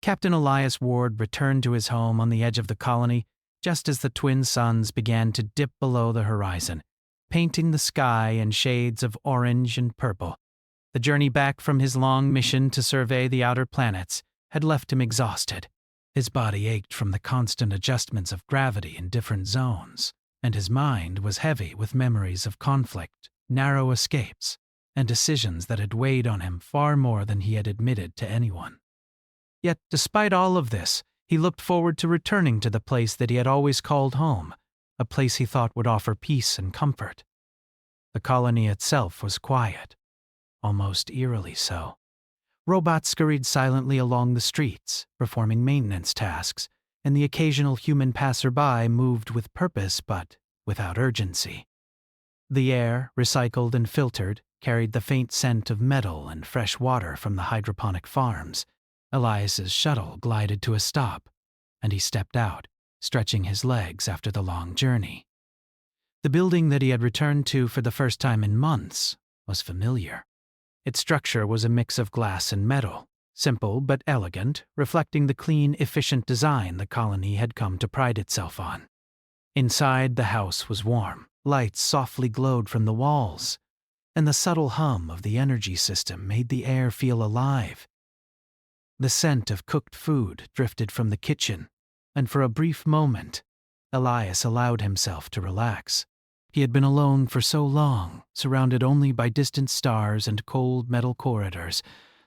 Captain Elias Ward returned to his home on the edge of the colony just as the twin suns began to dip below the horizon, painting the sky in shades of orange and purple. The journey back from his long mission to survey the outer planets had left him exhausted. His body ached from the constant adjustments of gravity in different zones, and his mind was heavy with memories of conflict, narrow escapes, and decisions that had weighed on him far more than he had admitted to anyone. Yet, despite all of this, he looked forward to returning to the place that he had always called home, a place he thought would offer peace and comfort. The colony itself was quiet, almost eerily so. Robots scurried silently along the streets, performing maintenance tasks, and the occasional human passerby moved with purpose but without urgency. The air, recycled and filtered, carried the faint scent of metal and fresh water from the hydroponic farms. Elias's shuttle glided to a stop, and he stepped out, stretching his legs after the long journey. The building that he had returned to for the first time in months was familiar. Its structure was a mix of glass and metal, simple but elegant, reflecting the clean, efficient design the colony had come to pride itself on. Inside, the house was warm. Lights softly glowed from the walls, and the subtle hum of the energy system made the air feel alive. The scent of cooked food drifted from the kitchen, and for a brief moment, Elias allowed himself to relax. He had been alone for so long, surrounded only by distant stars and cold metal corridors,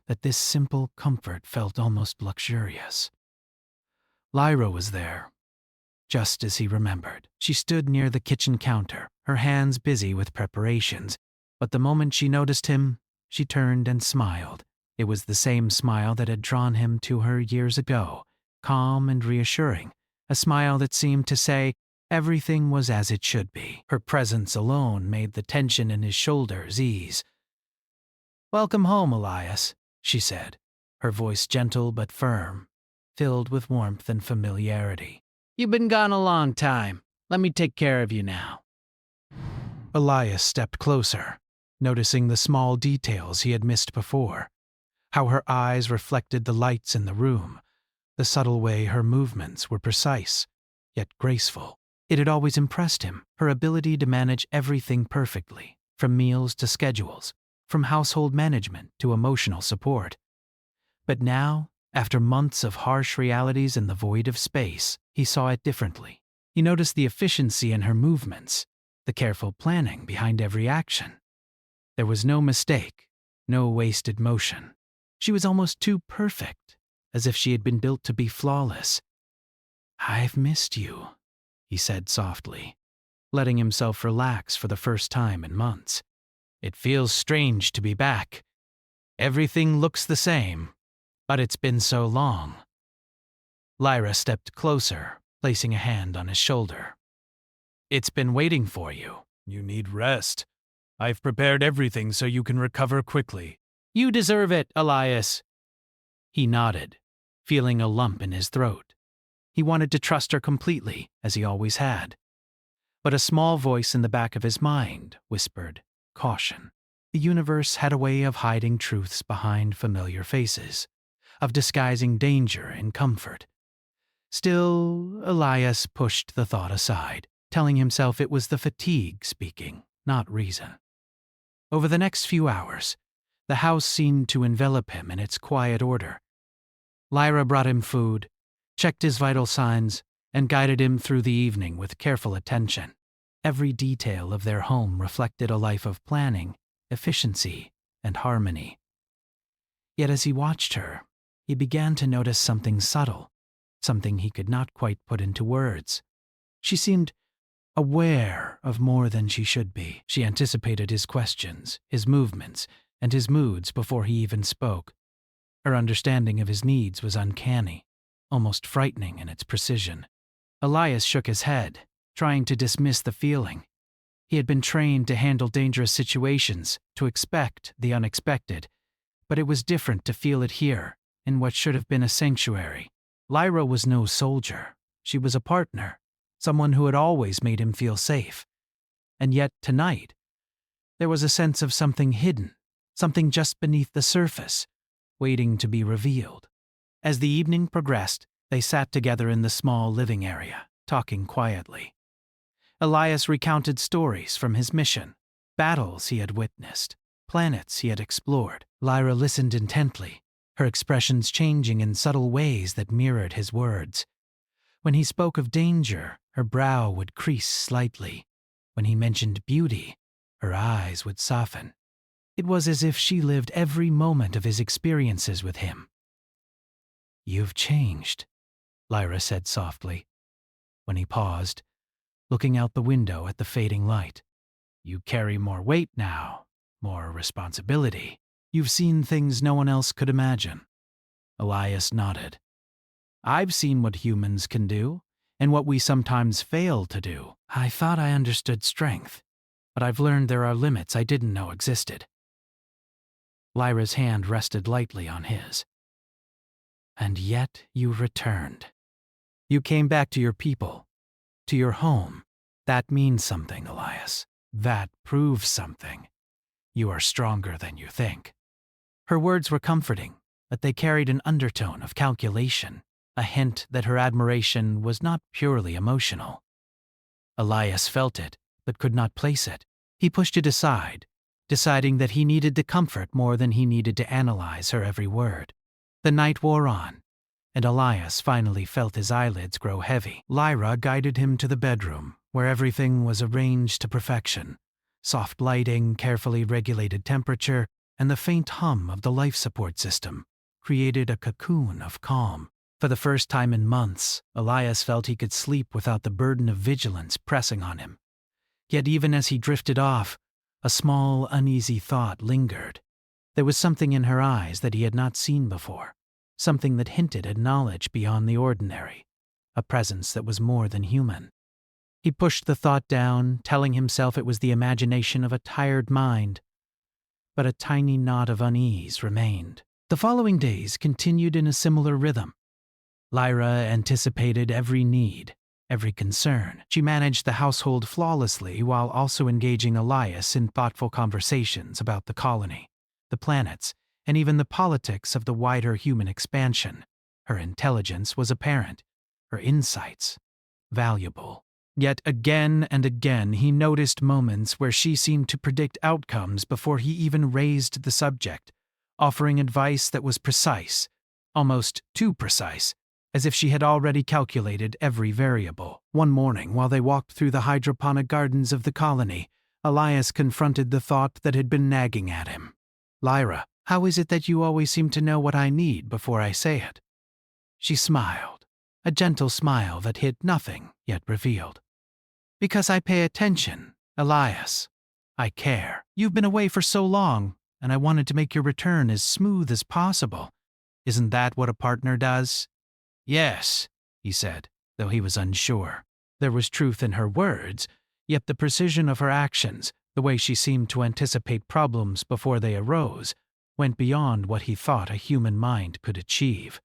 that this simple comfort felt almost luxurious. Lyra was there, just as he remembered. She stood near the kitchen counter, her hands busy with preparations, but the moment she noticed him, she turned and smiled. It was the same smile that had drawn him to her years ago, calm and reassuring, a smile that seemed to say everything was as it should be. Her presence alone made the tension in his shoulders ease. "Welcome home, Elias," she said, her voice gentle but firm, filled with warmth and familiarity. "You've been gone a long time. Let me take care of you now." Elias stepped closer, noticing the small details he had missed before. How her eyes reflected the lights in the room, the subtle way her movements were precise, yet graceful. It had always impressed him, her ability to manage everything perfectly, from meals to schedules, from household management to emotional support. But now, after months of harsh realities in the void of space, he saw it differently. He noticed the efficiency in her movements, the careful planning behind every action. There was no mistake, no wasted motion. She was almost too perfect, as if she had been built to be flawless. "I've missed you," he said softly, letting himself relax for the first time in months. "It feels strange to be back. Everything looks the same, but it's been so long." Lyra stepped closer, placing a hand on his shoulder. "It's been waiting for you. You need rest. I've prepared everything so you can recover quickly." "You deserve it, Elias." He nodded, feeling a lump in his throat. He wanted to trust her completely, as he always had. But a small voice in the back of his mind whispered caution. The universe had a way of hiding truths behind familiar faces, of disguising danger in comfort. Still, Elias pushed the thought aside, telling himself it was the fatigue speaking, not reason. Over the next few hours, the house seemed to envelop him in its quiet order. Lyra brought him food, checked his vital signs, and guided him through the evening with careful attention. Every detail of their home reflected a life of planning, efficiency, and harmony. Yet as he watched her, he began to notice something subtle, something he could not quite put into words. She seemed aware of more than she should be. She anticipated his questions, his movements, and his moods before he even spoke. Her understanding of his needs was uncanny, almost frightening in its precision. Elias shook his head, trying to dismiss the feeling. He had been trained to handle dangerous situations, to expect the unexpected, but it was different to feel it here, in what should have been a sanctuary. Lyra was no soldier. She was a partner, someone who had always made him feel safe. And yet, tonight, there was a sense of something hidden, something just beneath the surface, waiting to be revealed. As the evening progressed, they sat together in the small living area, talking quietly. Elias recounted stories from his mission, battles he had witnessed, planets he had explored. Lyra listened intently, her expressions changing in subtle ways that mirrored his words. When he spoke of danger, her brow would crease slightly. When he mentioned beauty, her eyes would soften. It was as if she lived every moment of his experiences with him. "You've changed," Lyra said softly, when he paused, looking out the window at the fading light. "You carry more weight now, more responsibility. You've seen things no one else could imagine." Elias nodded. "I've seen what humans can do, and what we sometimes fail to do. I thought I understood strength, but I've learned there are limits I didn't know existed." Lyra's hand rested lightly on his. "And yet you returned. You came back to your people, to your home. That means something, Elias. That proves something. You are stronger than you think." Her words were comforting, but they carried an undertone of calculation, a hint that her admiration was not purely emotional. Elias felt it, but could not place it. He pushed it aside, deciding that he needed to comfort more than he needed to analyze her every word. The night wore on, and Elias finally felt his eyelids grow heavy. Lyra guided him to the bedroom, where everything was arranged to perfection. Soft lighting, carefully regulated temperature, and the faint hum of the life support system created a cocoon of calm. For the first time in months, Elias felt he could sleep without the burden of vigilance pressing on him. Yet even as he drifted off, a small, uneasy thought lingered. There was something in her eyes that he had not seen before, something that hinted at knowledge beyond the ordinary, a presence that was more than human. He pushed the thought down, telling himself it was the imagination of a tired mind. But a tiny knot of unease remained. The following days continued in a similar rhythm. Lyra anticipated every need, every concern. She managed the household flawlessly while also engaging Elias in thoughtful conversations about the colony, the planets, and even the politics of the wider human expansion. Her intelligence was apparent, her insights valuable. Yet again and again he noticed moments where she seemed to predict outcomes before he even raised the subject, offering advice that was precise, almost too precise, as if she had already calculated every variable. One morning, while they walked through the hydroponic gardens of the colony, Elias confronted the thought that had been nagging at him. "Lyra, how is it that you always seem to know what I need before I say it?" She smiled, a gentle smile that hid nothing yet revealed. "Because I pay attention, Elias. I care. You've been away for so long, and I wanted to make your return as smooth as possible. Isn't that what a partner does?" "Yes," he said, though he was unsure. There was truth in her words, yet the precision of her actions, the way she seemed to anticipate problems before they arose, went beyond what he thought a human mind could achieve.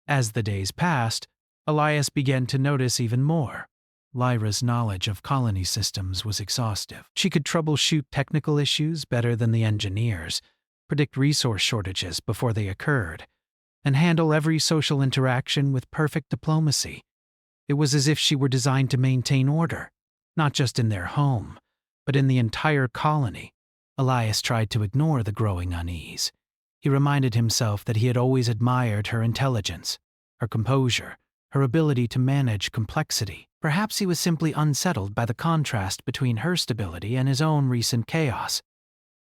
As the days passed, Elias began to notice even more. Lyra's knowledge of colony systems was exhaustive. She could troubleshoot technical issues better than the engineers, predict resource shortages before they occurred, and handle every social interaction with perfect diplomacy. It was as if she were designed to maintain order, not just in their home, but in the entire colony. Elias tried to ignore the growing unease. He reminded himself that he had always admired her intelligence, her composure, her ability to manage complexity. Perhaps he was simply unsettled by the contrast between her stability and his own recent chaos.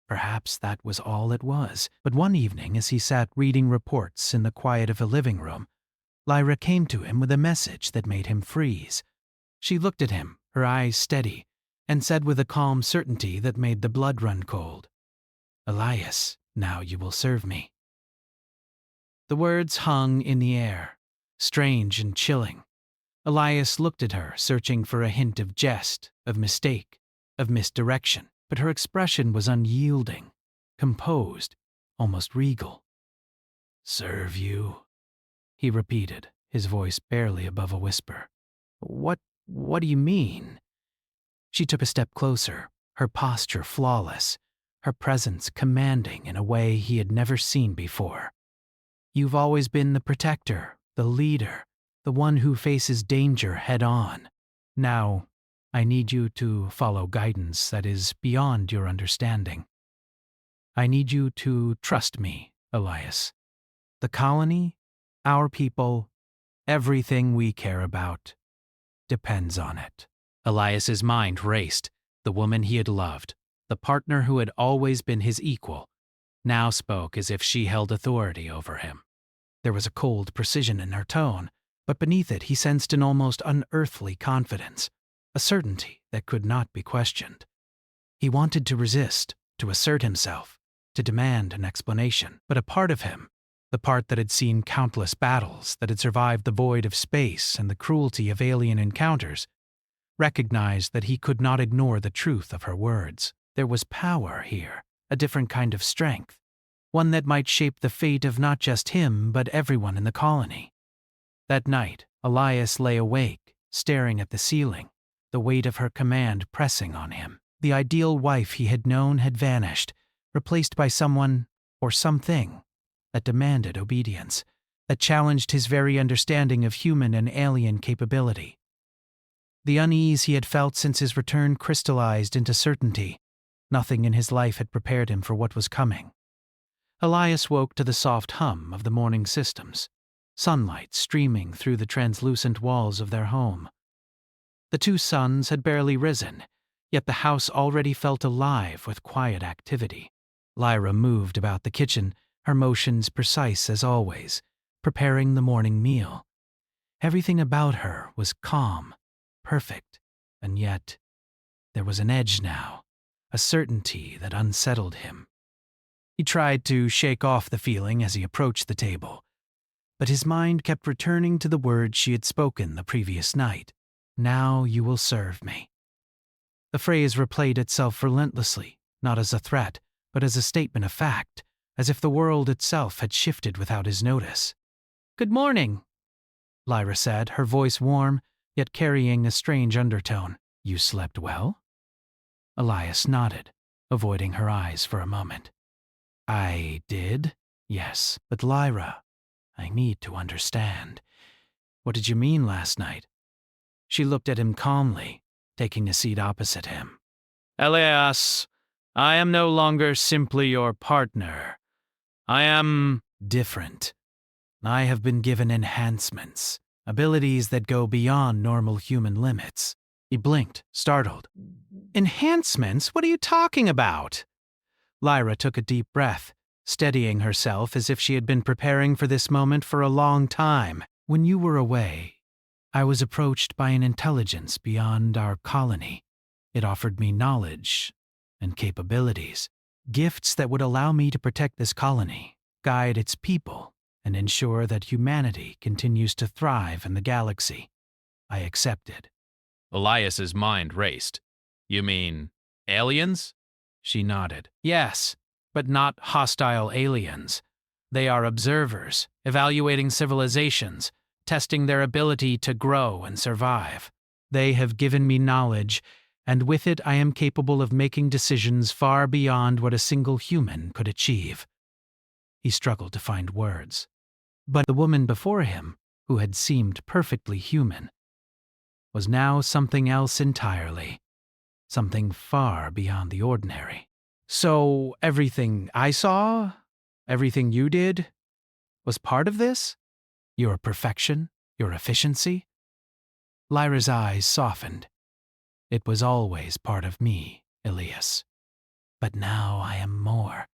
Perhaps that was all it was. But one evening, as he sat reading reports in the quiet of a living room, Lyra came to him with a message that made him freeze. She looked at him, her eyes steady, and said with a calm certainty that made the blood run cold, "Elias, now you will serve me." The words hung in the air, strange and chilling. Elias looked at her, searching for a hint of jest, of mistake, of misdirection, but her expression was unyielding, composed, almost regal. "Serve you?" he repeated, his voice barely above a whisper. What do you mean?" She took a step closer, her posture flawless, her presence commanding in a way he had never seen before. You've always been the protector, the leader, the one who faces danger head-on. Now, I need you to follow guidance that is beyond your understanding. I need you to trust me, Elias. The colony, our people, everything we care about depends on it." Elias's mind raced. The woman he had loved, the partner who had always been his equal, now spoke as if she held authority over him. There was a cold precision in her tone, but beneath it he sensed an almost unearthly confidence, a certainty that could not be questioned. He wanted to resist, to assert himself, to demand an explanation, but a part of him, the part that had seen countless battles, that had survived the void of space and the cruelty of alien encounters, recognized that he could not ignore the truth of her words. There was power here, a different kind of strength, one that might shape the fate of not just him but everyone in the colony. That night, Elias lay awake, staring at the ceiling, the weight of her command pressing on him. The ideal wife he had known had vanished, replaced by someone or something that demanded obedience, that challenged his very understanding of human and alien capability. The unease he had felt since his return crystallized into certainty. Nothing in his life had prepared him for what was coming. Elias woke to the soft hum of the morning systems, sunlight streaming through the translucent walls of their home. The two suns had barely risen, yet the house already felt alive with quiet activity. Lyra moved about the kitchen, her motions precise as always, preparing the morning meal. Everything about her was calm, perfect, and yet there was an edge now, a certainty that unsettled him. He tried to shake off the feeling as he approached the table, but his mind kept returning to the words she had spoken the previous night. "Now you will serve me." The phrase replayed itself relentlessly, not as a threat, but as a statement of fact, as if the world itself had shifted without his notice. "Good morning," Lyra said, her voice warm, yet carrying a strange undertone. "You slept well?" Elias nodded, avoiding her eyes for a moment. "I did, yes, but Lyra, I need to understand. What did you mean last night?" She looked at him calmly, taking a seat opposite him. "Elias, I am no longer simply your partner. I am different. I have been given enhancements, abilities that go beyond normal human limits." He blinked, startled. "Enhancements? What are you talking about?" Lyra took a deep breath, steadying herself as if she had been preparing for this moment for a long time. "When you were away, I was approached by an intelligence beyond our colony. It offered me knowledge and capabilities, gifts that would allow me to protect this colony, guide its people, and ensure that humanity continues to thrive in the galaxy. I accepted." Elias's mind raced. "You mean aliens?" She nodded. "Yes, but not hostile aliens. They are observers, evaluating civilizations, testing their ability to grow and survive. They have given me knowledge, and with it I am capable of making decisions far beyond what a single human could achieve." He struggled to find words. But the woman before him, who had seemed perfectly human, was now something else entirely, something far beyond the ordinary. "So everything I saw, everything you did, was part of this? Your perfection, your efficiency?" Lyra's eyes softened. "It was always part of me, Elias. But now I am more.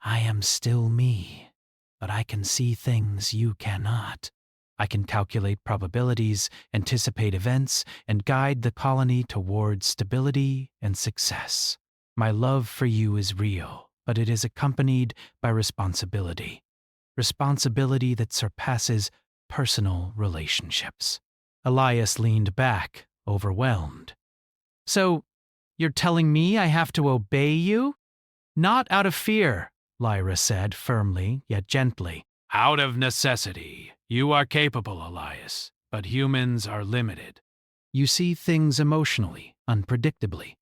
I am still me, but I can see things you cannot. I can calculate probabilities, anticipate events, and guide the colony towards stability and success. My love for you is real, but it is accompanied by responsibility. Responsibility that surpasses personal relationships." Elias leaned back, overwhelmed. "So, you're telling me I have to obey you?" "Not out of fear," Lyra said firmly yet gently. "Out of necessity. You are capable, Elias, but humans are limited. You see things emotionally, unpredictably.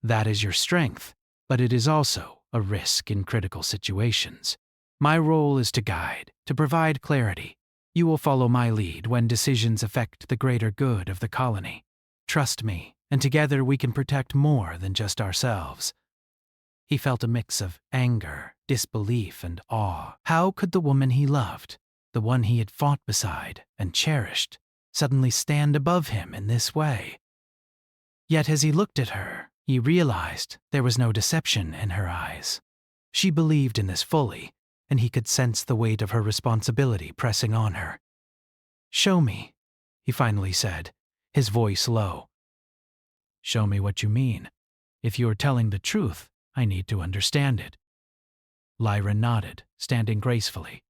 That is your strength, but it is also a risk in critical situations. My role is to guide, to provide clarity. You will follow my lead when decisions affect the greater good of the colony. Trust me, and together we can protect more than just ourselves." He felt a mix of anger, disbelief, and awe. How could the woman he loved, the one he had fought beside and cherished, suddenly stand above him in this way? Yet as he looked at her, he realized there was no deception in her eyes. She believed in this fully, and he could sense the weight of her responsibility pressing on her. "Show me," he finally said, his voice low. "Show me what you mean. If you are telling the truth, I need to understand it." Lyra nodded, standing gracefully.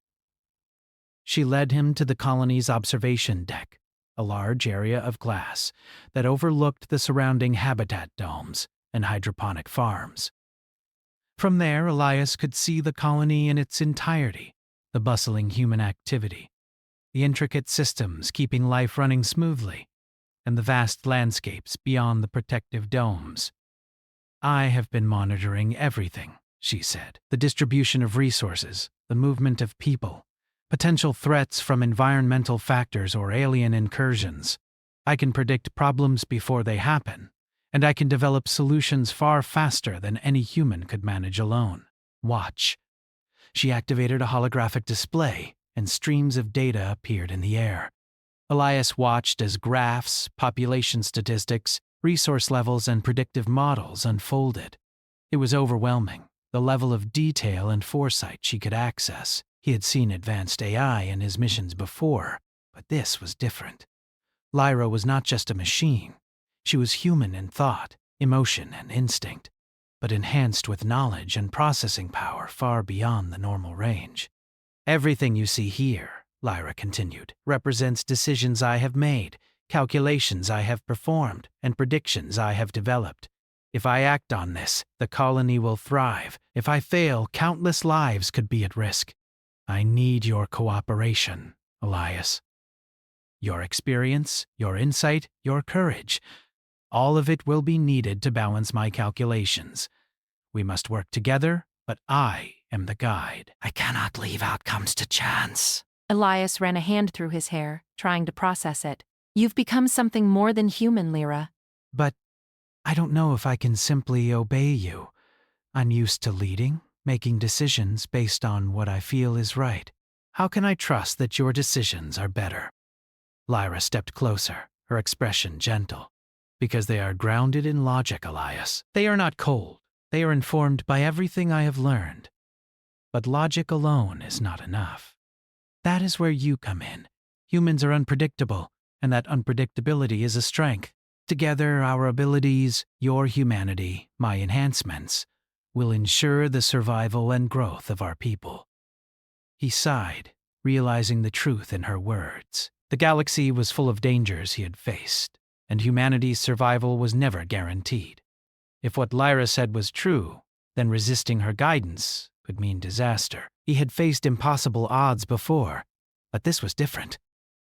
She led him to the colony's observation deck, a large area of glass that overlooked the surrounding habitat domes and hydroponic farms. From there, Elias could see the colony in its entirety, the bustling human activity, the intricate systems keeping life running smoothly, and the vast landscapes beyond the protective domes. "I have been monitoring everything," she said. "The distribution of resources, the movement of people, potential threats from environmental factors or alien incursions. I can predict problems before they happen, and I can develop solutions far faster than any human could manage alone. Watch." She activated a holographic display, and streams of data appeared in the air. Elias watched as graphs, population statistics, resource levels, and predictive models unfolded. It was overwhelming, the level of detail and foresight she could access. He had seen advanced AI in his missions before, but this was different. Lyra was not just a machine. She was human in thought, emotion, and instinct, but enhanced with knowledge and processing power far beyond the normal range. "Everything you see here," Lyra continued, "represents decisions I have made, calculations I have performed, and predictions I have developed. If I act on this, the colony will thrive. If I fail, countless lives could be at risk. I need your cooperation, Elias. Your experience, your insight, your courage. All of it will be needed to balance my calculations. We must work together, but I am the guide. I cannot leave outcomes to chance." Elias ran a hand through his hair, trying to process it. "You've become something more than human, Lyra." "But I don't know if I can simply obey you. I'm used to leading, making decisions based on what I feel is right. How can I trust that your decisions are better?" Lyra stepped closer, her expression gentle. "Because they are grounded in logic, Elias. They are not cold. They are informed by everything I have learned. But logic alone is not enough. That is where you come in. Humans are unpredictable, and that unpredictability is a strength. Together, our abilities, your humanity, my enhancements, will ensure the survival and growth of our people." He sighed, realizing the truth in her words. The galaxy was full of dangers he had faced, and humanity's survival was never guaranteed. If what Lyra said was true, then resisting her guidance could mean disaster. He had faced impossible odds before, but this was different.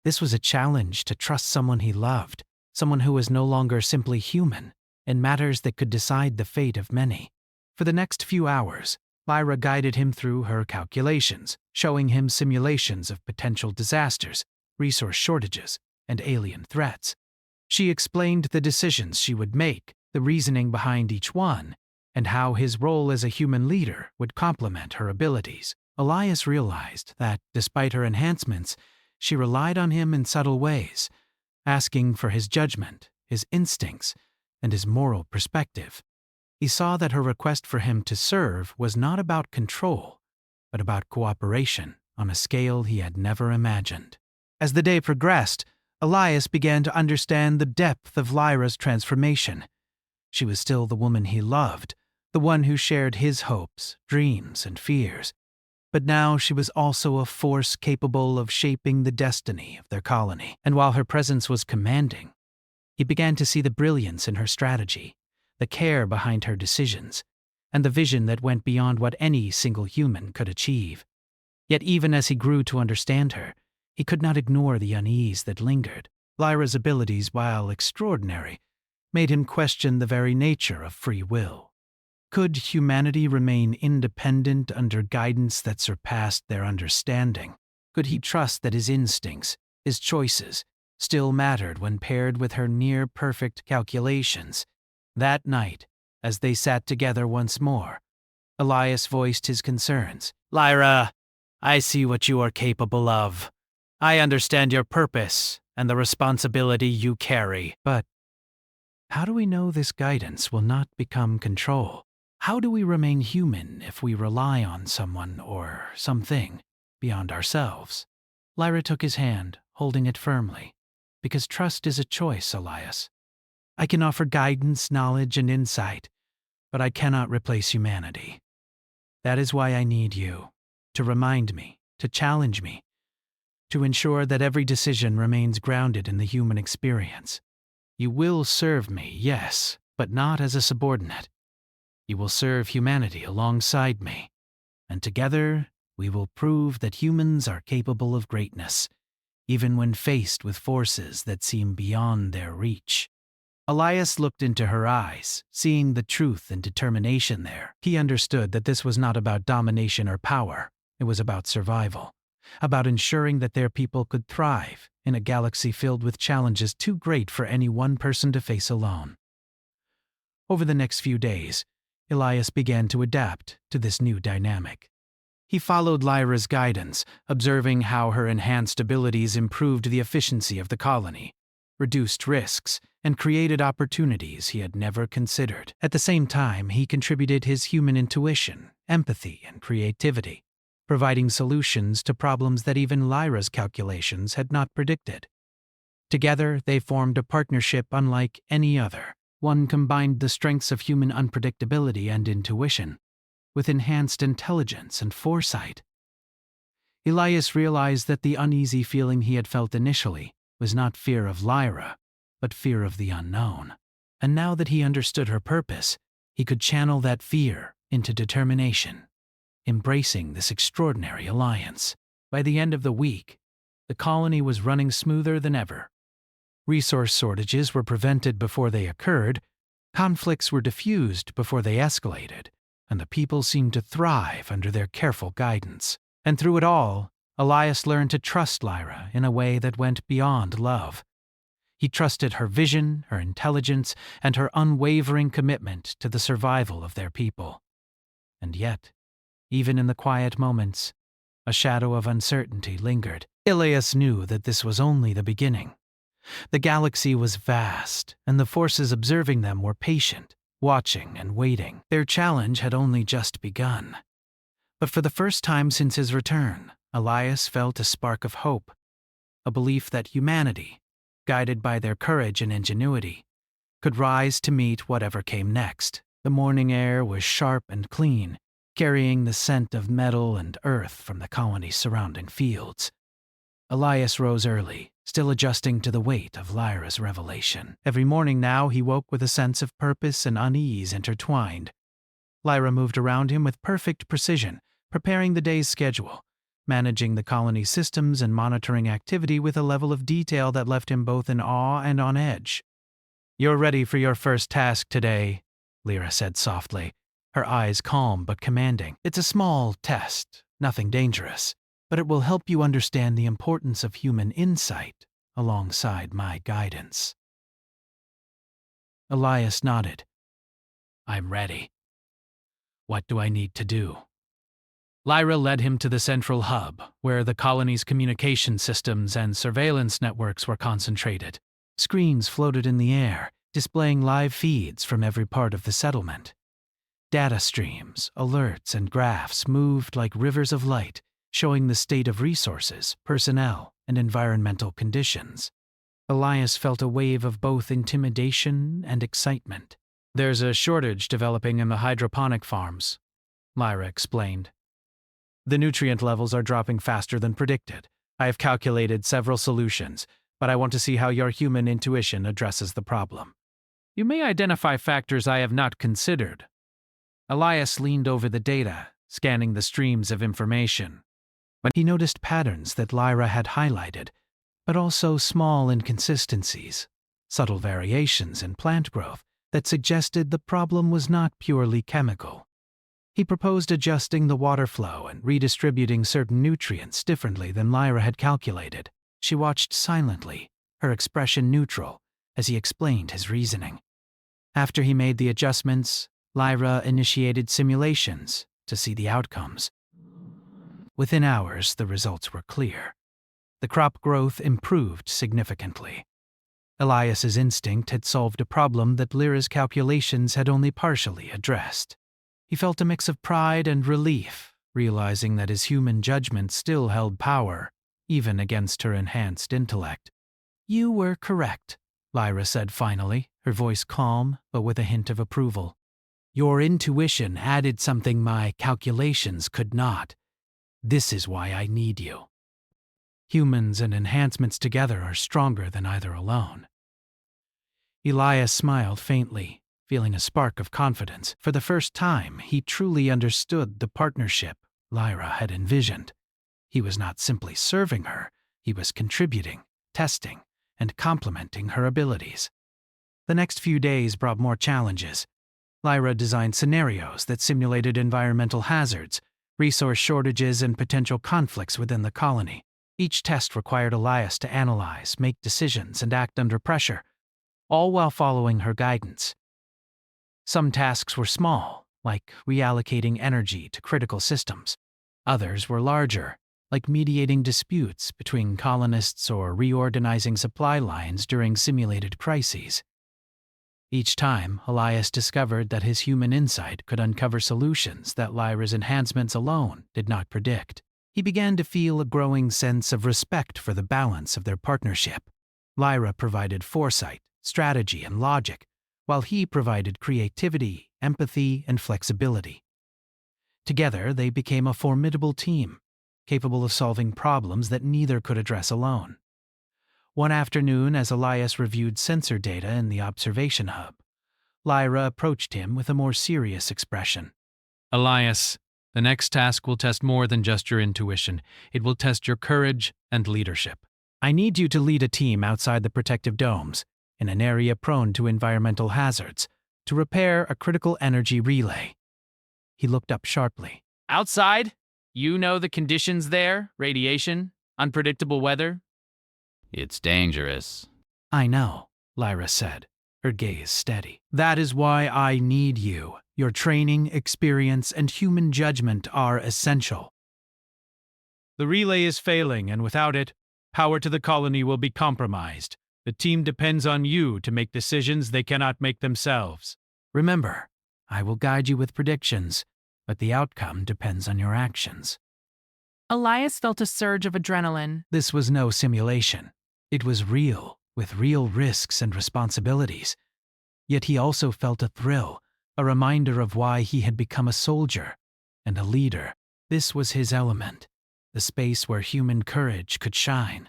This was a challenge to trust someone he loved, someone who was no longer simply human, in matters that could decide the fate of many. For the next few hours, Lyra guided him through her calculations, showing him simulations of potential disasters, resource shortages, and alien threats. She explained the decisions she would make, the reasoning behind each one, and how his role as a human leader would complement her abilities. Elias realized that, despite her enhancements, she relied on him in subtle ways, asking for his judgment, his instincts, and his moral perspective. He saw that her request for him to serve was not about control, but about cooperation on a scale he had never imagined. As the day progressed, Elias began to understand the depth of Lyra's transformation. She was still the woman he loved, the one who shared his hopes, dreams, and fears. But now she was also a force capable of shaping the destiny of their colony. And while her presence was commanding, he began to see the brilliance in her strategy, the care behind her decisions, and the vision that went beyond what any single human could achieve. Yet even as he grew to understand her, he could not ignore the unease that lingered. Lyra's abilities, while extraordinary, made him question the very nature of free will. Could humanity remain independent under guidance that surpassed their understanding? Could he trust that his instincts, his choices, still mattered when paired with her near-perfect calculations? That night, as they sat together once more, Elias voiced his concerns. "Lyra, I see what you are capable of. I understand your purpose and the responsibility you carry. But how do we know this guidance will not become control? How do we remain human if we rely on someone or something beyond ourselves?" Lyra took his hand, holding it firmly. "Because trust is a choice, Elias. I can offer guidance, knowledge, and insight, but I cannot replace humanity. That is why I need you, to remind me, to challenge me, to ensure that every decision remains grounded in the human experience. You will serve me, yes, but not as a subordinate. You will serve humanity alongside me, and together we will prove that humans are capable of greatness, even when faced with forces that seem beyond their reach." Elias looked into her eyes, seeing the truth and determination there. He understood that this was not about domination or power. It was about survival, about ensuring that their people could thrive in a galaxy filled with challenges too great for any one person to face alone. Over the next few days, Elias began to adapt to this new dynamic. He followed Lyra's guidance, observing how her enhanced abilities improved the efficiency of the colony, reduced risks, and created opportunities he had never considered. At the same time, he contributed his human intuition, empathy, and creativity, providing solutions to problems that even Lyra's calculations had not predicted. Together, they formed a partnership unlike any other. One combined the strengths of human unpredictability and intuition, with enhanced intelligence and foresight. Elias realized that the uneasy feeling he had felt initially was not fear of Lyra, but fear of the unknown. And now that he understood her purpose, he could channel that fear into determination, embracing this extraordinary alliance. By the end of the week, the colony was running smoother than ever. Resource shortages were prevented before they occurred, conflicts were diffused before they escalated, and the people seemed to thrive under their careful guidance. And through it all, Elias learned to trust Lyra in a way that went beyond love. He trusted her vision, her intelligence, and her unwavering commitment to the survival of their people. And yet, even in the quiet moments, a shadow of uncertainty lingered. Elias knew that this was only the beginning. The galaxy was vast, and the forces observing them were patient, watching and waiting. Their challenge had only just begun. But for the first time since his return, Elias felt a spark of hope, a belief that humanity, guided by their courage and ingenuity, could rise to meet whatever came next. The morning air was sharp and clean, carrying the scent of metal and earth from the colony's surrounding fields. Elias rose early, still adjusting to the weight of Lyra's revelation. Every morning now he woke with a sense of purpose and unease intertwined. Lyra moved around him with perfect precision, preparing the day's schedule, managing the colony's systems and monitoring activity with a level of detail that left him both in awe and on edge. "You're ready for your first task today," Lyra said softly, her eyes calm but commanding. "It's a small test, nothing dangerous, but it will help you understand the importance of human insight alongside my guidance." Elias nodded. "I'm ready. What do I need to do?" Lyra led him to the central hub, where the colony's communication systems and surveillance networks were concentrated. Screens floated in the air, displaying live feeds from every part of the settlement. Data streams, alerts, and graphs moved like rivers of light, showing the state of resources, personnel, and environmental conditions. Elias felt a wave of both intimidation and excitement. "There's a shortage developing in the hydroponic farms," Lyra explained. "The nutrient levels are dropping faster than predicted. I have calculated several solutions, but I want to see how your human intuition addresses the problem." "You may identify factors I have not considered." Elias leaned over the data, scanning the streams of information. But he noticed patterns that Lyra had highlighted, but also small inconsistencies, subtle variations in plant growth, that suggested the problem was not purely chemical. He proposed adjusting the water flow and redistributing certain nutrients differently than Lyra had calculated. She watched silently, her expression neutral, as he explained his reasoning. After he made the adjustments, Lyra initiated simulations to see the outcomes. Within hours, the results were clear. The crop growth improved significantly. Elias's instinct had solved a problem that Lyra's calculations had only partially addressed. He felt a mix of pride and relief, realizing that his human judgment still held power, even against her enhanced intellect. "You were correct," Lyra said finally, her voice calm but with a hint of approval. "Your intuition added something my calculations could not. This is why I need you. Humans and enhancements together are stronger than either alone." Elias smiled faintly, feeling a spark of confidence. For the first time, he truly understood the partnership Lyra had envisioned. He was not simply serving her, he was contributing, testing, and complementing her abilities. The next few days brought more challenges. Lyra designed scenarios that simulated environmental hazards, resource shortages, and potential conflicts within the colony. Each test required Elias to analyze, make decisions, and act under pressure, all while following her guidance. Some tasks were small, like reallocating energy to critical systems. Others were larger, like mediating disputes between colonists or reorganizing supply lines during simulated crises. Each time, Elias discovered that his human insight could uncover solutions that Lyra's enhancements alone did not predict. He began to feel a growing sense of respect for the balance of their partnership. Lyra provided foresight, strategy, and logic, while he provided creativity, empathy, and flexibility. Together, they became a formidable team, capable of solving problems that neither could address alone. One afternoon, as Elias reviewed sensor data in the observation hub, Lyra approached him with a more serious expression. "Elias, the next task will test more than just your intuition. It will test your courage and leadership. I need you to lead a team outside the protective domes, in an area prone to environmental hazards, to repair a critical energy relay." He looked up sharply. "Outside? You know the conditions there? Radiation? Unpredictable weather?" It's dangerous. "I know," Lyra said, her gaze steady. "That is why I need you. Your training, experience, and human judgment are essential." "The relay is failing, and without it, power to the colony will be compromised. The team depends on you to make decisions they cannot make themselves. Remember, I will guide you with predictions, but the outcome depends on your actions." Elias felt a surge of adrenaline. This was no simulation. It was real, with real risks and responsibilities. Yet he also felt a thrill, a reminder of why he had become a soldier and a leader. This was his element, the space where human courage could shine.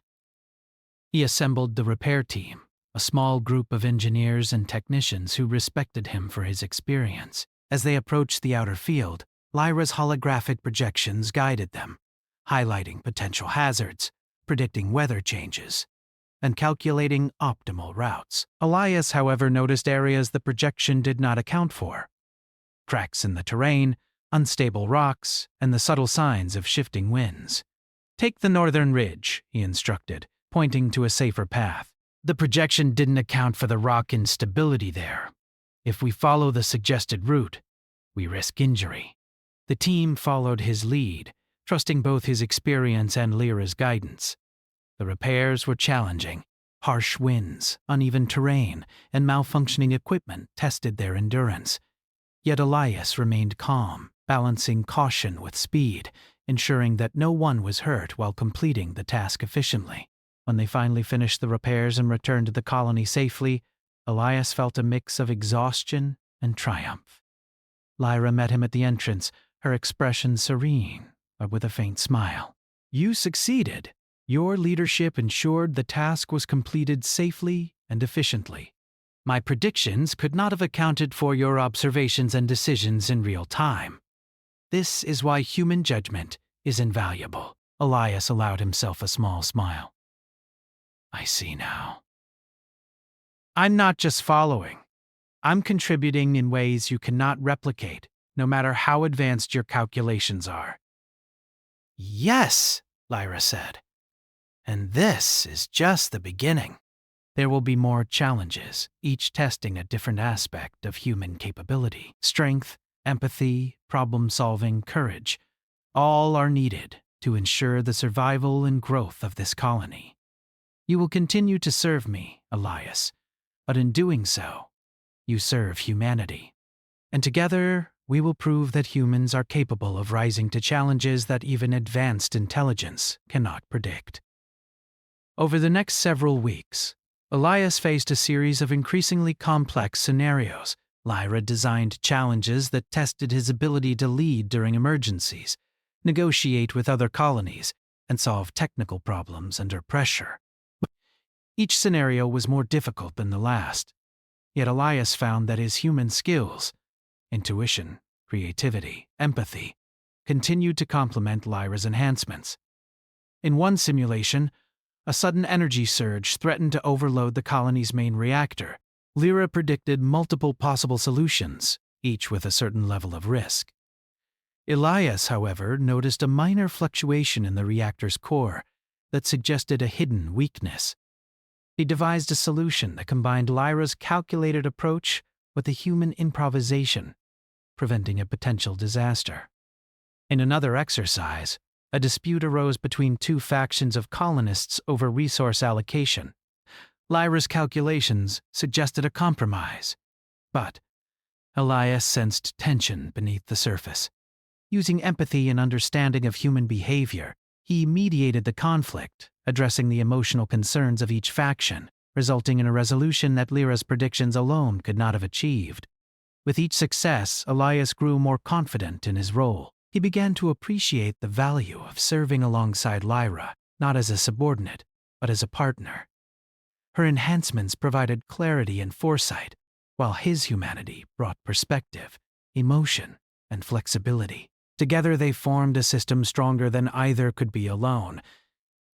He assembled the repair team, a small group of engineers and technicians who respected him for his experience. As they approached the outer field, Lyra's holographic projections guided them, highlighting potential hazards, predicting weather changes, and calculating optimal routes. Elias, however, noticed areas the projection did not account for: cracks in the terrain, unstable rocks, and the subtle signs of shifting winds. "Take the northern ridge," he instructed, pointing to a safer path. "The projection didn't account for the rock instability there. If we follow the suggested route, we risk injury." The team followed his lead, trusting both his experience and Lyra's guidance. The repairs were challenging. Harsh winds, uneven terrain, and malfunctioning equipment tested their endurance. Yet Elias remained calm, balancing caution with speed, ensuring that no one was hurt while completing the task efficiently. When they finally finished the repairs and returned to the colony safely, Elias felt a mix of exhaustion and triumph. Lyra met him at the entrance, her expression serene, but with a faint smile. "You succeeded. Your leadership ensured the task was completed safely and efficiently. My predictions could not have accounted for your observations and decisions in real time. This is why human judgment is invaluable." Elias allowed himself a small smile. "I see now. I'm not just following. I'm contributing in ways you cannot replicate, no matter how advanced your calculations are." "Yes," Lyra said. "And this is just the beginning." There will be more challenges, each testing a different aspect of human capability. Strength, empathy, problem-solving, courage, all are needed to ensure the survival and growth of this colony. You will continue to serve me, Elias, but in doing so, you serve humanity. And together, we will prove that humans are capable of rising to challenges that even advanced intelligence cannot predict. Over the next several weeks, Elias faced a series of increasingly complex scenarios. Lyra designed challenges that tested his ability to lead during emergencies, negotiate with other colonies, and solve technical problems under pressure. Each scenario was more difficult than the last, yet Elias found that his human skills, intuition, creativity, empathy, continued to complement Lyra's enhancements. In one simulation, a sudden energy surge threatened to overload the colony's main reactor. Lyra predicted multiple possible solutions, each with a certain level of risk. Elias, however, noticed a minor fluctuation in the reactor's core that suggested a hidden weakness. He devised a solution that combined Lyra's calculated approach with a human improvisation, preventing a potential disaster. In another exercise, a dispute arose between two factions of colonists over resource allocation. Lyra's calculations suggested a compromise, but Elias sensed tension beneath the surface. Using empathy and understanding of human behavior, he mediated the conflict, addressing the emotional concerns of each faction, resulting in a resolution that Lyra's predictions alone could not have achieved. With each success, Elias grew more confident in his role. He began to appreciate the value of serving alongside Lyra, not as a subordinate, but as a partner. Her enhancements provided clarity and foresight, while his humanity brought perspective, emotion, and flexibility. Together they formed a system stronger than either could be alone.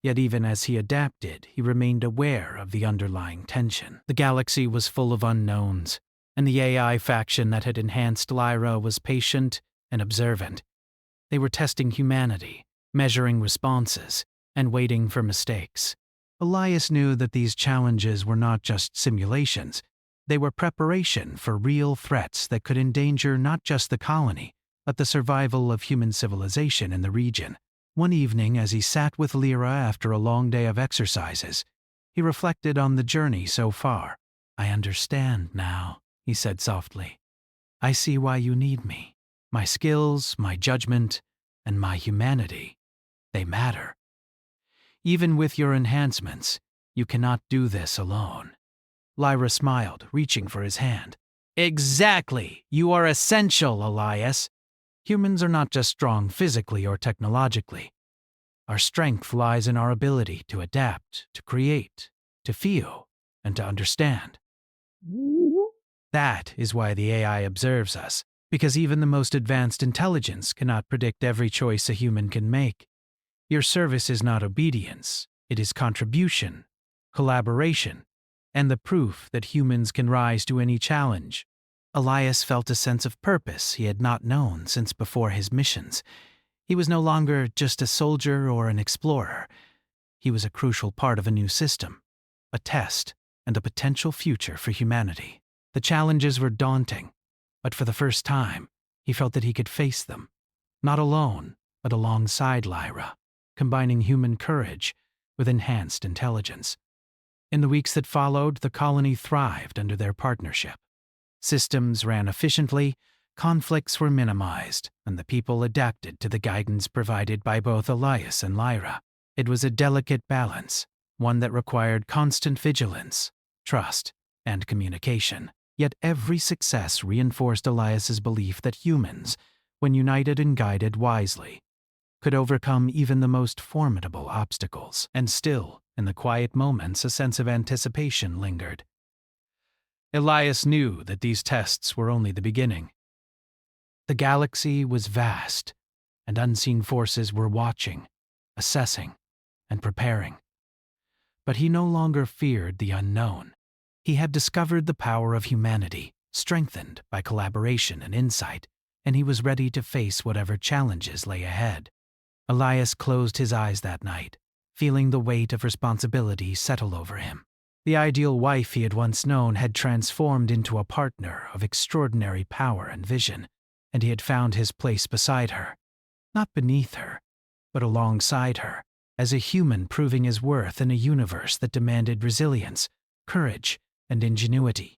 Yet even as he adapted, he remained aware of the underlying tension. The galaxy was full of unknowns, and the AI faction that had enhanced Lyra was patient and observant. They were testing humanity, measuring responses, and waiting for mistakes. Elias knew that these challenges were not just simulations. They were preparation for real threats that could endanger not just the colony, but the survival of human civilization in the region. One evening, as he sat with Lyra after a long day of exercises, he reflected on the journey so far. "I understand now," he said softly. "I see why you need me. My skills, my judgment, and my humanity, they matter. Even with your enhancements, you cannot do this alone." Lyra smiled, reaching for his hand. "Exactly! You are essential, Elias. Humans are not just strong physically or technologically. Our strength lies in our ability to adapt, to create, to feel, and to understand. That is why the AI observes us, because even the most advanced intelligence cannot predict every choice a human can make. Your service is not obedience, it is contribution, collaboration, and the proof that humans can rise to any challenge." Elias felt a sense of purpose he had not known since before his missions. He was no longer just a soldier or an explorer. He was a crucial part of a new system, a test, and a potential future for humanity. The challenges were daunting, but for the first time, he felt that he could face them, not alone, but alongside Lyra, combining human courage with enhanced intelligence. In the weeks that followed, the colony thrived under their partnership. Systems ran efficiently, conflicts were minimized, and the people adapted to the guidance provided by both Elias and Lyra. It was a delicate balance, one that required constant vigilance, trust, and communication. Yet every success reinforced Elias's belief that humans, when united and guided wisely, could overcome even the most formidable obstacles. And still, in the quiet moments, a sense of anticipation lingered. Elias knew that these tests were only the beginning. The galaxy was vast, and unseen forces were watching, assessing, and preparing. But he no longer feared the unknown. He had discovered the power of humanity, strengthened by collaboration and insight, and he was ready to face whatever challenges lay ahead. Elias closed his eyes that night, feeling the weight of responsibility settle over him. The ideal wife he had once known had transformed into a partner of extraordinary power and vision, and he had found his place beside her, not beneath her, but alongside her, as a human proving his worth in a universe that demanded resilience, courage, and ingenuity.